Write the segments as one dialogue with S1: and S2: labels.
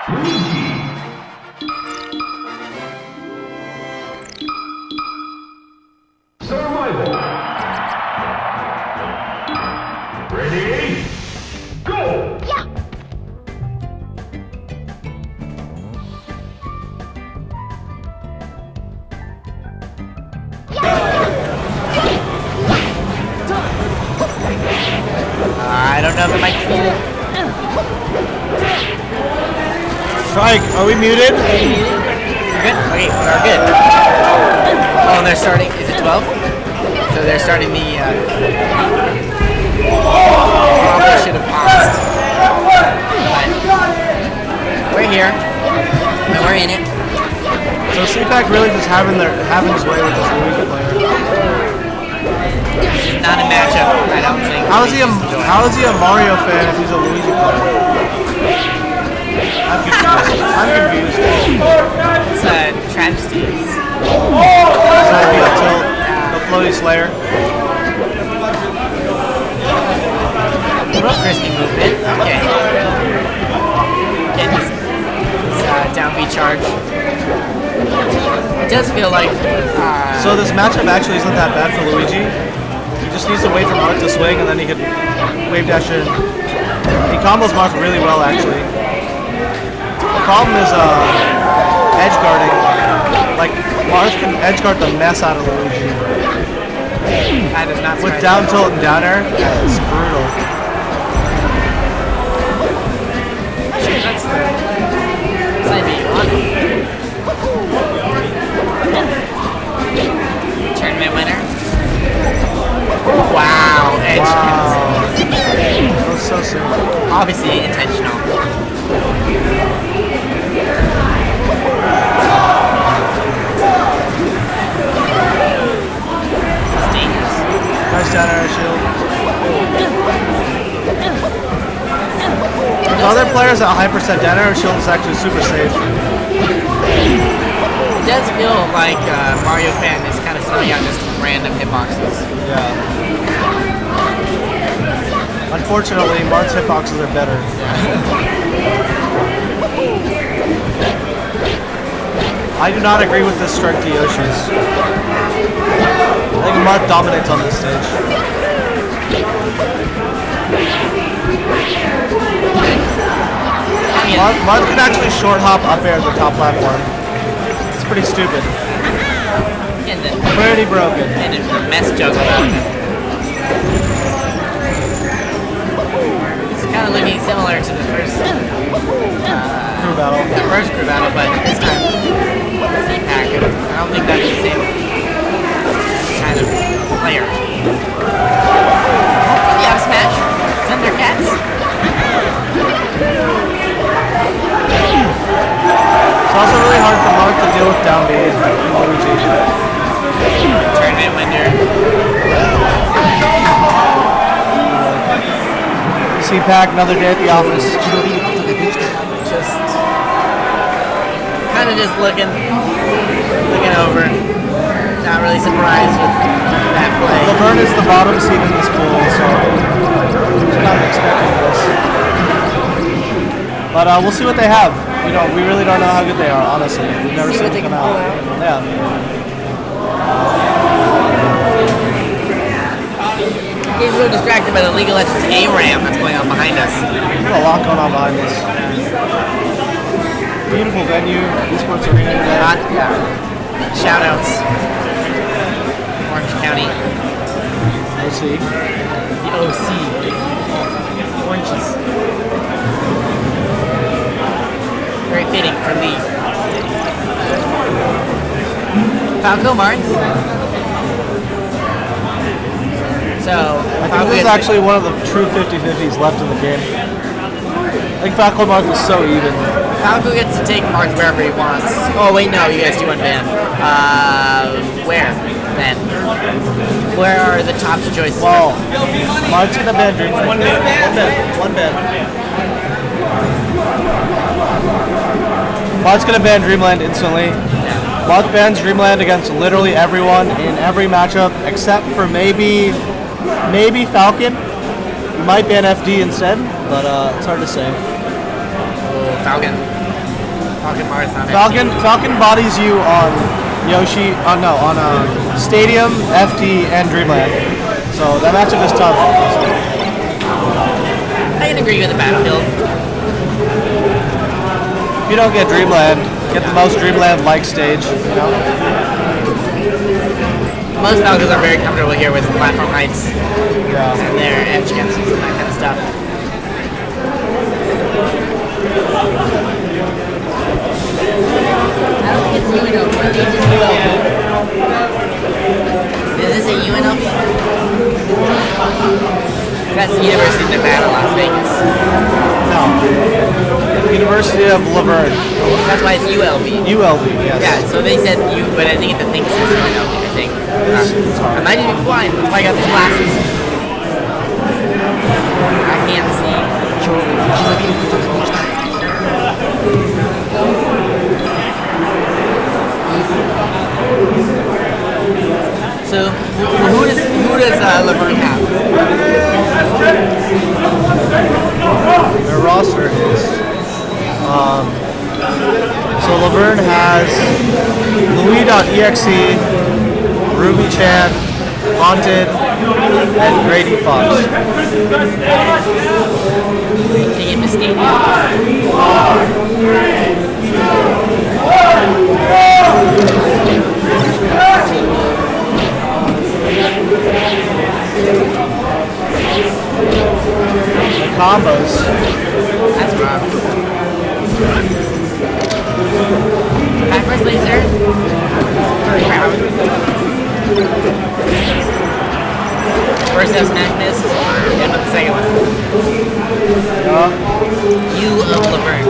S1: Survival. Ready? Go!
S2: Yeah.
S3: I don't know if it might be
S4: Strike, are we muted?
S3: We're good? Okay, we're good. Oh, they're starting, is it 12? So they're starting the, probably should have paused. But we're here, and we're in it.
S4: So CPAC really just having his way with this Luigi player.
S3: This is not a matchup, I don't think.
S4: How is he a Mario fan if he's a Luigi player? I'm confused.
S3: It's a travesty.
S4: The floaty slayer.
S3: Real crispy movement. Okay. Getting this down B charge. It does feel like.
S4: So this matchup actually isn't that bad for Luigi. He just needs to wait for Mark to swing and then he can wave dash in. He combos Mark really well actually. The problem is edge guarding. Like Mark can edge guard the mess out of Luigi.
S3: That is not
S4: with down tilt and down air, it's brutal.
S3: Actually, that's the side B on. Tournament winner. Wow, edge cancel.
S4: That was so sick.
S3: Obviously intentional. It's dangerous.
S4: Nice down air shield. If other players at high percent down air shield is actually super safe.
S3: It does feel like Mario fan is kind of throwing out just random hitboxes.
S4: Yeah. Unfortunately, Mark's hitboxes are better. I do not agree with this strike to Yoshi's. I think Mark dominates on this stage. Mark can actually short hop up air at the top platform. It's pretty stupid. Pretty broken.
S3: And the mess juggle out of it. It's kind of looking similar to the first
S4: crew battle.
S3: The first crew battle, but this time CPAC. I don't think that's the same kind of player. Hopefully you have Smash. Thundercats.
S4: It's also really hard for Mark to deal with down B from Luigi.
S3: Tournament winner.
S4: CPAC, another day at the office.
S3: Just kind of just looking over. Not really surprised with that play.
S4: Laverne is the bottom seed in this pool, so I'm not expecting this. But we'll see what they have. We really don't know how good they are, honestly. We've never seen them come out. Yeah.
S3: Getting a little distracted by the League of Legends ARAM that's going on behind us.
S4: There's a lot going on behind us. Beautiful venue, esports arena today.
S3: Yeah. Shout outs. Orange County.
S4: OC.
S3: The OC. Oranges. Very fitting for Lee. Falco Martins. So,
S4: I think this is actually one of the true 50-50s left in the game. I think Falco Mark was so even.
S3: Falco gets to take Mark wherever he wants. Oh wait, no, you guys do unban. Where then? Where are the top choices?
S4: Well, Mark's gonna ban Dreamland. One ban. Mark's gonna ban Dreamland instantly. Mark bans Dreamland against literally everyone in every matchup except for maybe Falcon. He might ban FD instead, but it's hard to say.
S3: Oh, Falcon. Falcon Mars on
S4: Falcon bodies you on Yoshi. On Stadium, FD, and Dreamland. So that matchup is tough.
S3: I can agree with the Battlefield.
S4: If you don't get Dreamland, get the most Dreamland-like stage. You know?
S3: Most Falcons are very comfortable here with platform heights and their edge jumps and that kind of stuff. I don't think it's UNLV. Is this a UNLV? That's the University of Nevada, Las Vegas.
S4: No. University of Laverne.
S3: That's why it's ULV.
S4: ULV, yes.
S3: Yeah, so they said but I think the thing says UNLV, I think. I might be blind, that's why I got these glasses. I can't see. So, who does Laverne have?
S4: Their roster is. So Laverne has Louis.exe, Ruby Chan, Haunted, and Grady Fox.
S3: Can you mistake
S4: The combos.
S3: That's rough. Backwards laser. First S smash miss. And with the second one. U of Laverne.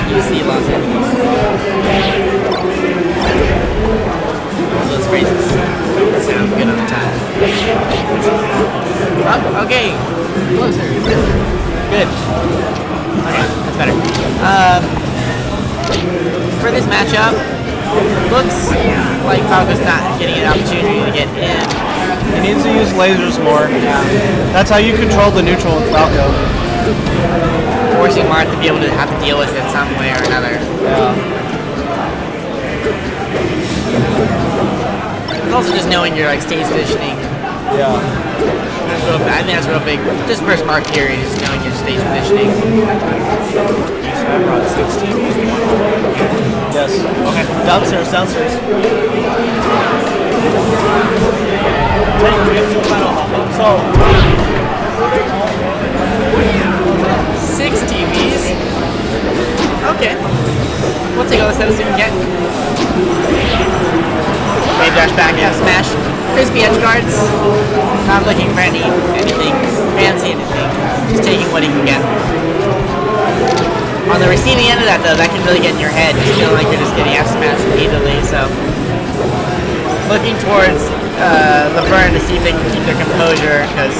S3: UC Los Angeles. All those phrases sound good on the time. Oh, okay. Closer. Good. Okay, that's better. For this matchup, looks like Falco's not getting an opportunity to get in.
S4: He needs to use lasers more. That's how you control the neutral with Falco.
S3: Forcing Marth to be able to have to deal with it some way or another. It's also just knowing your stage positioning.
S4: Yeah.
S3: I think that's real big. Just first mark here is knowing your stage positioning.
S4: So I brought 16. Yes. Okay. Downstairs. So
S3: 6 TVs. Okay. We'll take all the setups we can get. Wave dash back, yeah, smash. Crispy edge guards. Not looking for anything fancy, just taking what he can get. On the receiving end of that though, that can really get in your head, just feeling like you're just getting F smashed repeatedly, so. Looking towards Laverne to see if they can keep their composure, because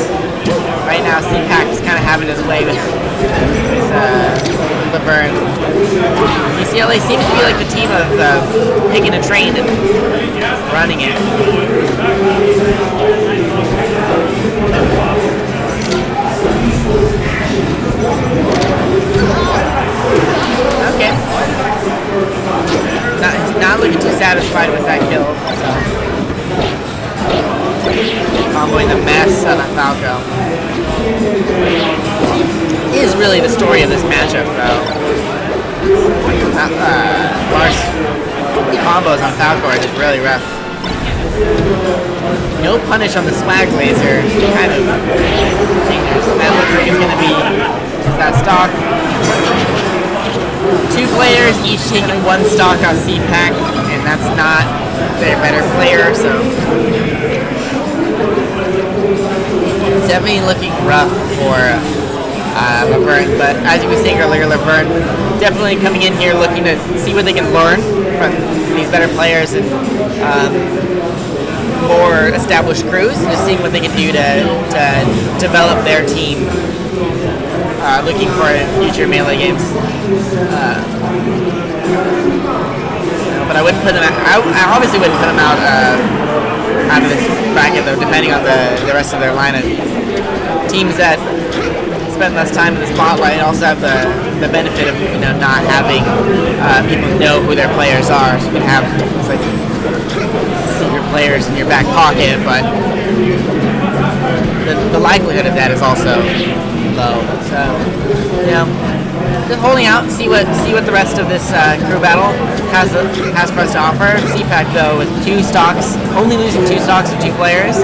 S3: right now CPAC is kind of having his way with Laverne. UCLA seems to be like the team of taking a train and running it. Okay. Not looking too satisfied with that kill. So. Comboing the mess out of Falco. Is really the story of this matchup, though. Lars' combos on Falco are just really rough. No punish on the swag laser, kind of dangerous. That looks like it's going to be that stock. 2 players, each taking 1 stock off CPAC, and that's not their better player, so it's definitely looking rough for Laverne, but as you were saying earlier, Laverne definitely coming in here looking to see what they can learn from these better players and more established crews, and just seeing what they can do to develop their team. Looking for future Melee games. But I wouldn't put them out, I obviously wouldn't put them out of this bracket though, depending on the rest of their lineup. Teams that spend less time in the spotlight also have the the benefit of not having people know who their players are. So you can have like secret players in your back pocket, but the likelihood of that is also low. So just holding out, see what the rest of this crew battle has for us to offer. CPAC though with 2 stocks, only losing 2 stocks of 2 players.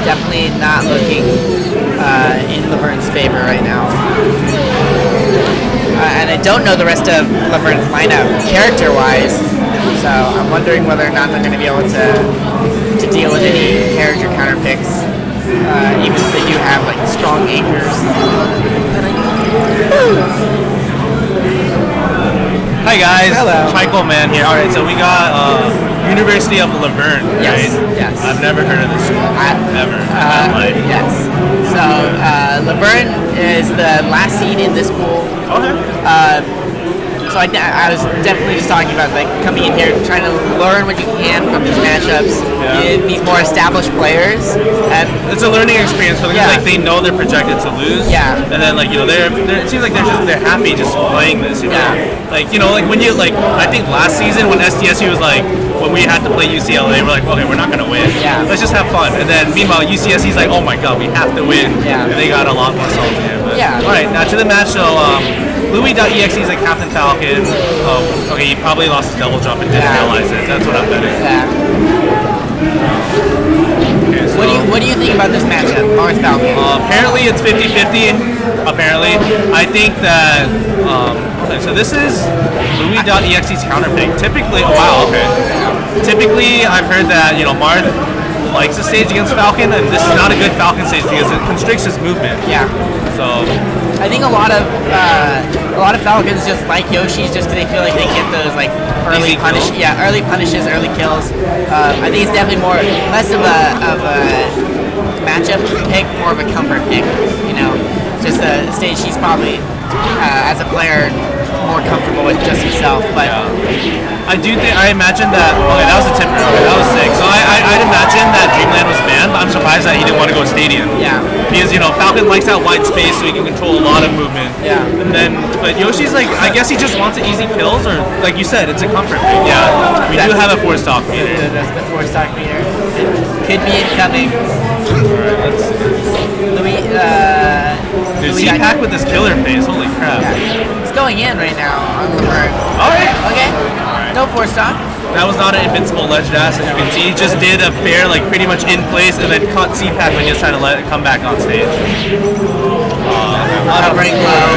S3: Definitely not looking in Laverne's favor right now. And I don't know the rest of Laverne's lineup character-wise, so I'm wondering whether or not they're going to be able to deal with any character counter picks, even if they do have like strong anchors.
S4: Hi guys,
S3: Hello.
S4: Michael Man here. Alright, so we got University of Laverne,
S3: Yes,
S4: right?
S3: yes.
S4: I've never heard of this school, ever in my life.
S3: Yes. So Laverne is the last seed in this pool.
S4: Okay.
S3: So I was definitely just talking about like coming in here, trying to learn what you can from these matchups, these more established players. And
S4: it's a learning experience for them. Like they know they're projected to lose.
S3: Yeah.
S4: And then like they're it seems like they're happy just playing this. You know?
S3: Yeah.
S4: Like when you I think last season when SDSU was like when we had to play UCLA, we're like, okay, we're not gonna win.
S3: Yeah.
S4: Let's just have fun. And then meanwhile UCSC's like, oh my god, we have to win.
S3: Yeah.
S4: And they got a lot more salty. But,
S3: yeah.
S4: All right, now to the match. So Louis.exe is like Captain Falcon. Okay, he probably lost his double jump and didn't realize it. That's what I'm betting.
S3: Yeah.
S4: Okay, so,
S3: What do you think about this matchup, Mars Falcon?
S4: Apparently it's 50-50. Apparently, I think that. Okay, so this is Louis.exe's counter pick. Typically, Typically, I've heard that Marth likes the stage against Falcon, and this is not a good Falcon stage because it constricts his movement.
S3: Yeah.
S4: So
S3: I think a lot of Falcons just like Yoshi's just because they feel like they get those like early punishes, early kills. I think it's definitely less of a matchup pick, more of a comfort pick. Just a stage he's probably as a player more comfortable with just himself. But
S4: I imagine that. Okay, that was a tipper. Okay, that was sick. So I'd imagine that Dreamland was banned, but I'm surprised that he didn't want to go Stadium.
S3: Yeah.
S4: Because Falcon likes that wide space, so he can control a lot of movement.
S3: Yeah.
S4: But Yoshi's like, I guess he just wants easy kills, or like you said, it's a comfort pick. Yeah. We do have a 4-stock meter.
S3: That's the 4-stock meter. It could be incoming.
S4: Alright, let's see.
S3: Louis.
S4: Dude, CPAC with this killer face. Holy crap.
S3: Yeah. It's going in right now on Laverne.
S4: Alright.
S3: Okay. No 4-stock.
S4: That was not an invincible ledge dash, as you can see. He just did a fair, like pretty much in place, and then cut CPAC when he was trying to let it come back on stage.
S3: Covering low,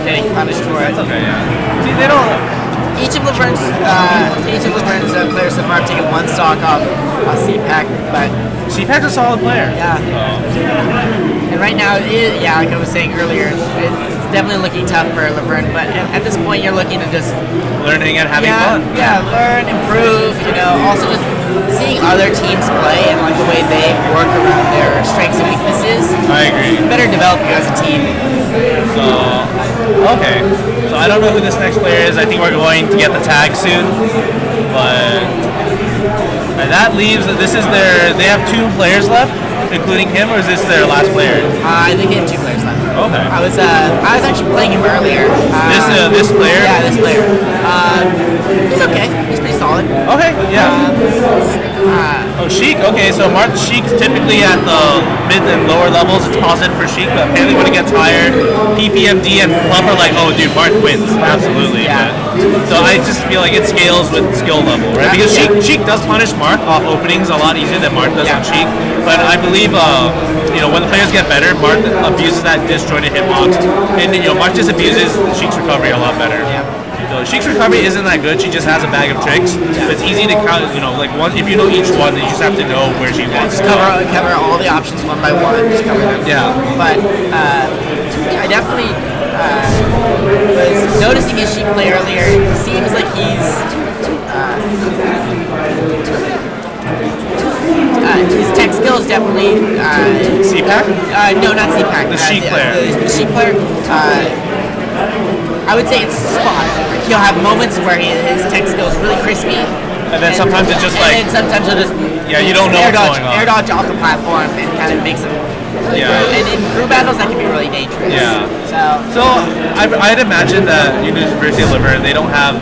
S3: getting punished for it.
S4: Okay, yeah. See, they don't.
S3: Each of Laverne's players so far have taken 1 stock off CPAC, but
S4: CPAC's a solid player.
S3: yeah. And right now, like I was saying earlier, it's definitely looking tough for Laverne. But at this point, you're looking to just
S4: learning and having fun.
S3: Yeah, learn, improve. Also just seeing other teams play and like the way they work around their strengths and weaknesses.
S4: I agree.
S3: Better develop you as a team.
S4: So okay. So I don't know who this next player is. I think we're going to get the tag soon, but that leaves. This is they have 2 players left, including him, or is this their last player?
S3: I think they have 2 players left.
S4: Okay.
S3: I was actually playing him earlier.
S4: This player?
S3: Yeah, this player. He's okay. He's pretty solid.
S4: Okay. Yeah. Sheik. Okay, so Sheik's typically at the mid and lower levels. It's positive for Sheik, but apparently when it gets higher, PPMD and Plum are like, oh, dude, Marth wins. Absolutely.
S3: Yeah.
S4: So I just feel like it scales with skill level, right? Because Sheik does punish Marth off openings a lot easier than Marth does on Sheik. But I believe, when the players get better, Marth abuses that disjointed hitbox, and Marth just abuses Sheik's recovery a lot better.
S3: Yeah.
S4: So Sheik's recovery isn't that good. She just has a bag of tricks. But it's easy to count. If you know each one, then you just have to know where she wants to go.
S3: Cover all the options one by one. Just cover them.
S4: Yeah.
S3: But I definitely was noticing his Sheik play earlier. It seems like he's his tech skills definitely.
S4: CPAC?
S3: No, not CPAC.
S4: The Sheik player.
S3: The Sheik player. I would say it's spot. He'll have moments where his tech skills really crispy.
S4: And then sometimes it's just like.
S3: And then sometimes he'll just.
S4: Yeah, you don't know what's going on.
S3: Air dodge off the platform and kind of makes him
S2: Yeah.
S3: And in crew battles, that can be really dangerous.
S2: Yeah.
S3: So
S2: So I'd imagine that University of Laverne, they don't have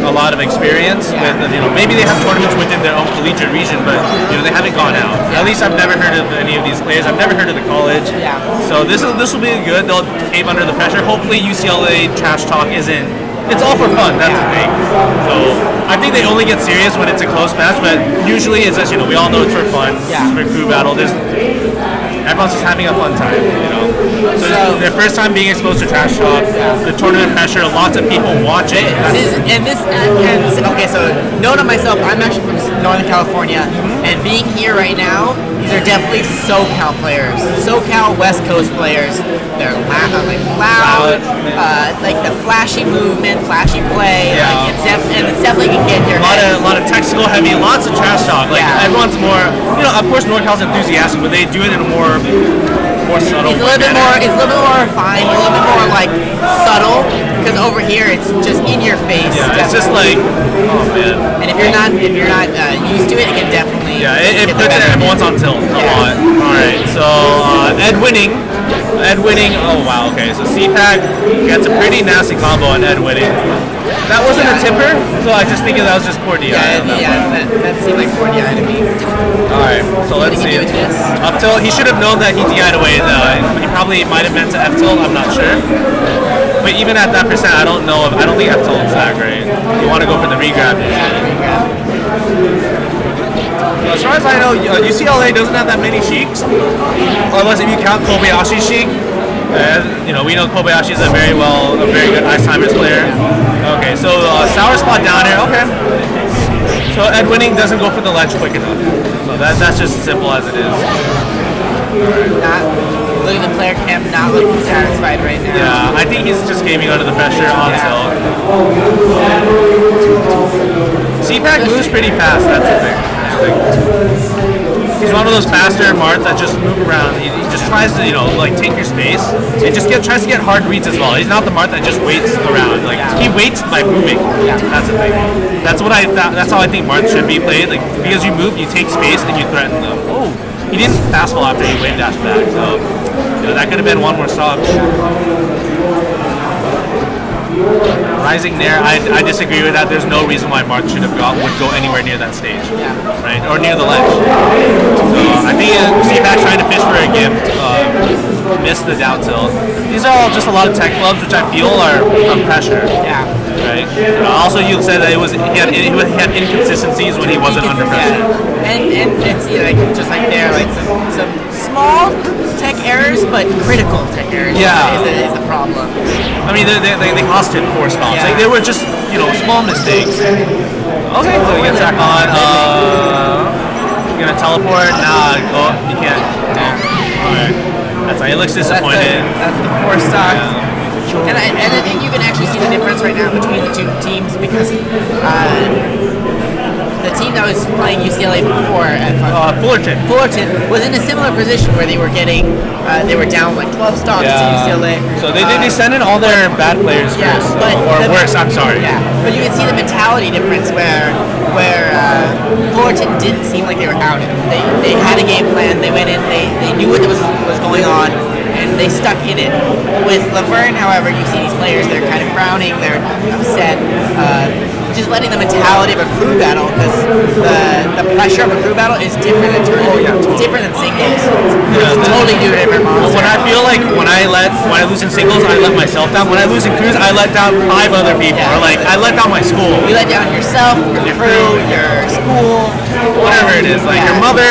S2: a lot of experience with, maybe they have tournaments within their own collegiate region, but they haven't gone out. At least I've never heard of any of these players. I've never heard of the college.
S3: Yeah.
S2: So this will be good. They'll cave under the pressure. Hopefully UCLA trash talk isn't. It's all for fun. That's the thing. So I think they only get serious when it's a close match, but usually it's just we all know it's for fun.
S3: Yeah.
S2: It's for crew battle. Everyone's just having a fun time, So their first time being exposed to trash talk, the tournament pressure, lots of people watch it.
S3: Okay, so note on myself, I'm actually from Northern California, and being here right now, these are definitely SoCal players. SoCal West Coast players. They're loud, like the flashy movement, flashy play.
S2: Yeah.
S3: It's definitely can get your
S2: a lot of technical heavy, lots of trash talk. Everyone's more, of course NorCal's enthusiastic, but they do it in a more subtle
S3: It's a little bit more refined, a little bit more like subtle. Because over here it's just in your face.
S2: Yeah, it's just like, oh man.
S3: And if you're not used to it, it can definitely.
S2: Yeah, it puts everyone's on tilt a lot. All right, so Ed winning. Oh wow, okay. So CPAC gets a pretty nasty combo on Ed winning. That wasn't a tipper, so I just think that was just poor DI.
S3: That seemed like poor DI to me.
S2: Alright, so let's see. Up tilt, he should have known that he DI'd away though. He probably might have meant to F tilt, I'm not sure. But even at that percent, I don't think F tilt's that great. You want to go for the regrab usually. As far as I know, UCLA doesn't have that many Sheiks, unless if you count Kobayashi's Sheik. We know Kobayashi is a very good ice timers player. Okay, so sour spot down here. Okay. So Ed winning doesn't go for the ledge quick enough. So that's just simple as it is.
S3: Look at the player cam not looking satisfied right now.
S2: Yeah, I think he's just gaming under the pressure on tilt. CPAC moves pretty fast. That's the thing. He's one of those faster Marts that just move around. He just tries to, take your space. And just tries to get hard reads as well. He's not the Mart that just waits around. He waits by moving. That's the thing. That's how I think Marts should be played. Because you move, you take space and you threaten them. Oh, he didn't fast fall after he wave dashed back. So that could have been one more stock. Rising Nair, I disagree with that. There's no reason why Mark would go anywhere near that stage, right, or near the ledge. So I think CPAC trying to fish for a gimp, missed the down tilt. These are all just a lot of tech clubs, which I feel are from pressure.
S3: Yeah.
S2: Right. Also, you said that he had inconsistencies when he wasn't under pressure.
S3: Yeah. And it's just like there, some small tech errors, but critical tech errors.
S2: Yeah.
S3: is the problem.
S2: I mean, they cost him force comps.
S3: Yeah.
S2: They were just small mistakes. Okay, so he gets back on. Gonna teleport? Nah, you can't. Alright. That's why he looks disappointed.
S3: That's the force stock.
S2: Yeah.
S3: And I think you can actually see the difference right now between the two teams because the team that was playing UCLA before at Fullerton was in a similar position where they were down 12 stocks to UCLA.
S2: So they descended all their bad players first, or worse. I'm sorry.
S3: Yeah, but you can see the mentality difference where Fullerton didn't seem like they were out. They had a game plan. They went in. They knew what was going on. And they stuck in it. With Laverne, however, you see these players, they're kind of frowning, they're upset, just letting the mentality of a crew battle, because the pressure of a crew battle is different than tournament. It's different than singles. It's totally different monster.
S2: When I feel like when I lose in singles, I let myself down. When I lose in crews, I let down 5 other people.
S3: Yeah.
S2: Or I let down my school.
S3: You let down yourself, your crew, your school,
S2: whatever it is, your mother,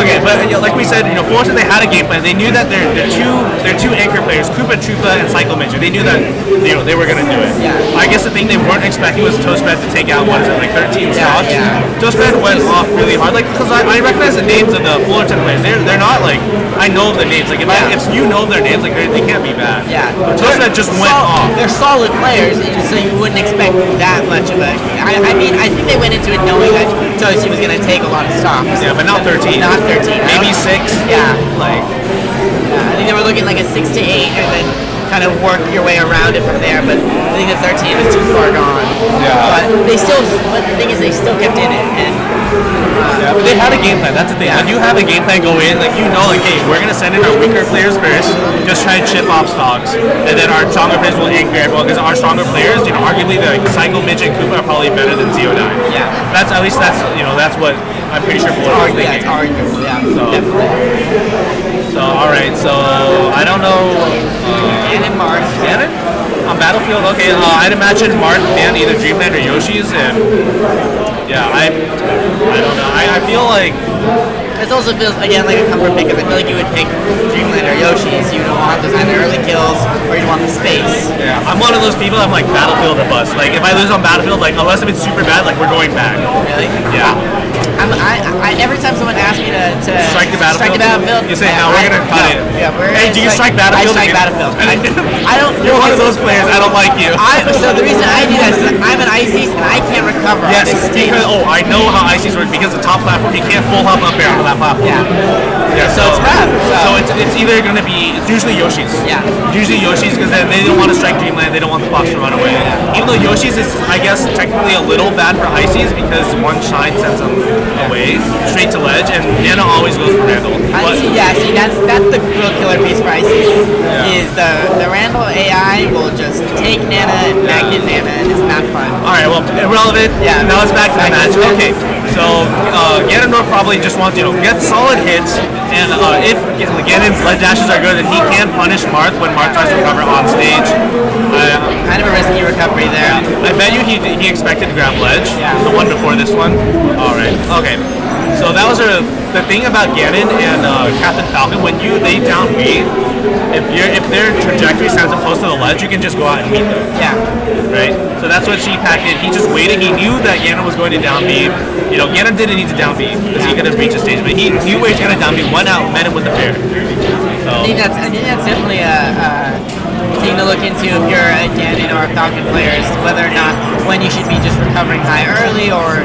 S2: Okay, but like we said, Fullerton, they had a game plan. They knew that their two anchor players, Koopa Troopa and Psycho Midget, they knew that they were gonna do it.
S3: Yeah.
S2: I guess the thing they weren't expecting was Toastbed to take out 13 stocks.
S3: Yeah.
S2: Toastbed went off really hard, because I recognize the names of the Fullerton players. They're not I know the names. If you know their names, they can't be bad.
S3: Yeah.
S2: But Toastbed just went off.
S3: They're solid players, so you wouldn't expect that much of a. I mean, I think they went into it knowing that Toasty was gonna take a lot of stocks.
S2: Yeah, but not 13.
S3: Not 13.
S2: Maybe 6.
S3: Yeah. I think they were looking like a 6 to 8, and then kind kind of work your way around it from there. But I think the 13 is too far gone.
S2: Yeah.
S3: But the thing is, they still kept in it, and
S2: Yeah, but they had a game plan. That's the thing.
S3: Yeah.
S2: When you have a game plan go in, like hey, we're gonna send in our weaker players first, just try and chip off stocks, and then our stronger players will anger everyone because our stronger players, arguably the Psycho, Midget, and Koopa are probably better than CO9.
S3: Yeah.
S2: That's that's what I'm pretty sure Florida was
S3: yeah,
S2: thinking.
S3: it's arguable. Yeah,
S2: So-
S3: definitely.
S2: So all right, so I don't know.
S3: And then Mark.
S2: Ganon? On Battlefield, okay. I'd imagine Mark and either Dreamland or Yoshi's, and yeah, I don't know. I feel like
S3: This also feels, again, like a comfort pick, because I feel like you would pick Dreamland or Yoshi's. You don't want those either early kills, or you want the space.
S2: yeah, I'm one of those people. I'm like Battlefield or bust. Like if I lose on Battlefield, like unless if it's super bad, like we're going back.
S3: Really?
S2: Yeah.
S3: Every time someone asks me to
S2: Strike the Battlefield? You say, no, we're gonna cut it.
S3: Yeah,
S2: Hey, do you strike Battlefield?
S3: I strike Battlefield. I don't.
S2: You're one of those players. I don't like you.
S3: So the reason I do that is I'm an Ices and I can't recover.
S2: Yes,
S3: on this stage.
S2: because I know how ICs work because the top platform you can't full hop up air on that platform.
S3: Yeah.
S2: So
S3: it's rough.
S2: So it's either gonna be usually Yoshi's.
S3: Yeah.
S2: Usually Yoshi's because then they don't want to strike Dreamland. They don't want the fox to run away. Even though Yoshi's is I guess technically a little bad for ICs because one shine sends them away straight to ledge, and Nana always goes for Randall. But,
S3: See, that's the real killer piece for Ices. Is the Randall AI will just take Nana and magnet Nana, and it's not fun.
S2: all right, well, irrelevant.
S3: Yeah.
S2: Now it's back to the
S3: Back
S2: match.
S3: to the
S2: Okay, so Ganondorf probably just wants get solid hits, and if Ganon's ledge dashes are good, then he can punish Marth when Marth tries to recover on stage.
S3: Kind of a risky recovery there.
S2: I bet you he expected to grab ledge.
S3: Yeah.
S2: The one before this one. All right. Okay. So that was the thing about Ganon and Captain Falcon. When they down B, if their trajectory sends them close to the ledge, you can just go out and meet them.
S3: Yeah.
S2: Right. So that's what CPAC did. He just waited. He knew that Ganon was going to down B. Ganon didn't need to down B because he could have reached the stage, but he knew where he was going to down B. Went out, met him with the fair. So.
S3: I think that's definitely a thing to look into if you're a Ganon or a Falcon player, is whether or not when you should be just recovering high early or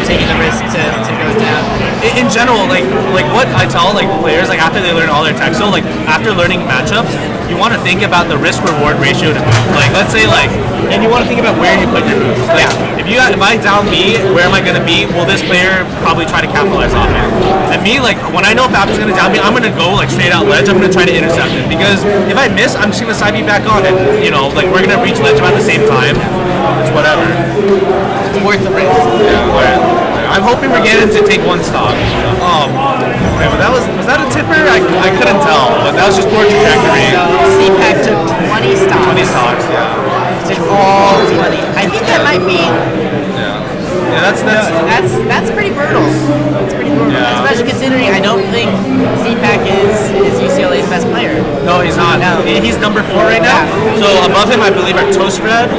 S3: taking the risk to go down.
S2: In general, like what I tell players after they learn all their tech, so after learning matchups, you want to think about the risk reward ratio to move. Let's say and you want to think about where you put your moves. If I down B, where am I going to be? Will this player probably try to capitalize off it? And me, when I know Falcon's going to down B, I'm going to go straight out ledge. I'm going to try to intercept it because if I miss, I'm just going to side B back on, and we're going to reach ledge about the same time. It's whatever.
S3: It's worth the risk.
S2: I'm hoping we're getting to take one stock. Okay, but was that a tipper? I couldn't tell, but that was just poor trajectory.
S3: So CPAC took 20 stocks.
S2: 20 stocks, yeah.
S3: Took all 20. I think that might be.
S2: Yeah, that's
S3: pretty brutal. That's pretty brutal.
S2: Yeah.
S3: Especially considering I don't think CPAC is UCLA's best player.
S2: No, he's not.
S3: No.
S2: He's number 4 right now.
S3: Yeah.
S2: So above him, I believe, are Toast Red.